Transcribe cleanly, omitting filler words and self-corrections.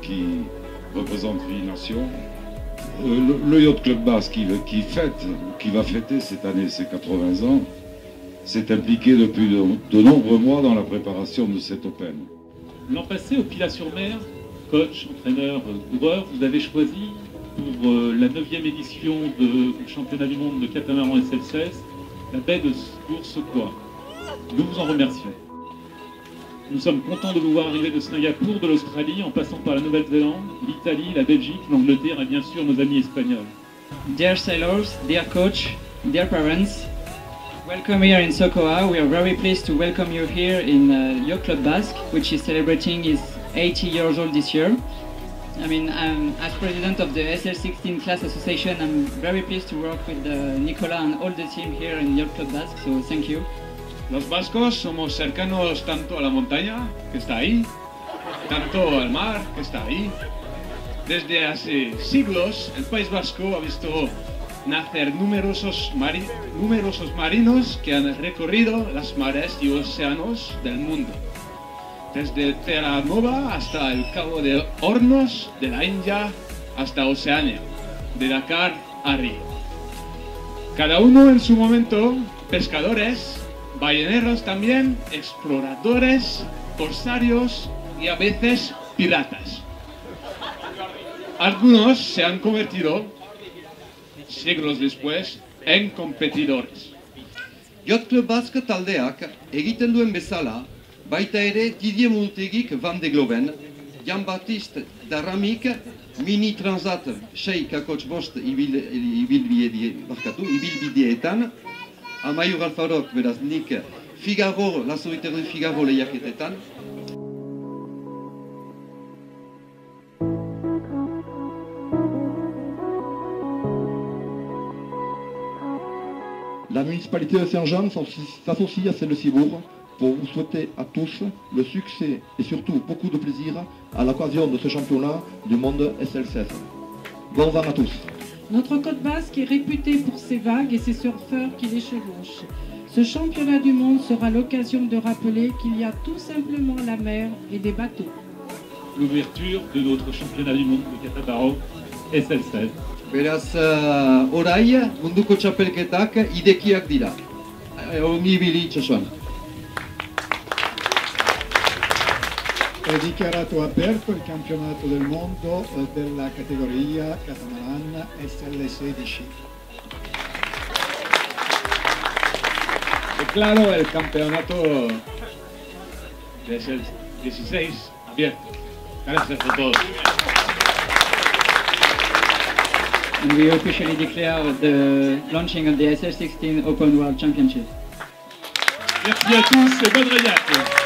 qui représente 8 nations. Le Yacht Club Basque qui va fêter cette année ses 80 ans, s'est impliqué depuis de nombreux mois dans la préparation de cet Open. L'an passé, au Pilat-sur-Mer, coach, entraîneur, coureur, vous avez choisi pour la 9e édition du championnat du monde de catamaran SL16 la baie de Bourse-Quoi. Nous vous en remercions. Nous sommes contents de vous voir arriver de Singapour, de l'Australie, en passant par la Nouvelle-Zélande, l'Italie, la Belgique, l'Angleterre et bien sûr nos amis espagnols. Dear sailors, dear coach, dear parents, welcome here in Sokoa. We are very pleased to welcome you here in Yacht Club Basque, which is celebrating its 80 years old this year. I mean, as president of the SL16 class association, I'm very pleased to work with Nicola and all the team here in Yacht Club Basque, so thank you. Los vascos somos cercanos tanto a la montaña, que está ahí, tanto al mar, que está ahí. Desde hace siglos, el País Vasco ha visto nacer numerosos marinos que han recorrido las mares y océanos del mundo. Desde Terra Nova hasta el Cabo de Hornos, de la India hasta Oceania, de Dakar a Río. Cada uno en su momento, pescadores, balleneros también, exploradores, corsarios y a veces piratas. Algunos se han convertido, siglos después, en competidores. Yacht Club Basque taldeak egiten duen bezala, baita ere Didier Montegik Van de Gloven, Jean-Baptiste Daramik, Mini Transat 6 kakotx bost ibilbideetan, Amaiur Alfarok, beraz nik Figaro, La Solitaire de Figaro lehiaketetan. La municipalité de Saint-Jean s'associe à celle de Cibourg pour vous souhaiter à tous le succès et surtout beaucoup de plaisir à l'occasion de ce championnat du monde SL16. Bon vent à tous. Notre côte basque est réputée pour ses vagues et ses surfeurs qui les chevauchent. Ce championnat du monde sera l'occasion de rappeler qu'il y a tout simplement la mer et des bateaux. L'ouverture de notre championnat du monde de catamaran SL16. Beraz, orai, munduko txapelketak idekiak dira. Ongi ibili itxasuan. È dichiarato aperto il campionato del mondo della categoria catamaran SL16. Declaro el campeonato de SL16 abierto. Gracias a todos. And we officially declare the launching of the SL16 Open World Championship. Merci à tous et bonne régate.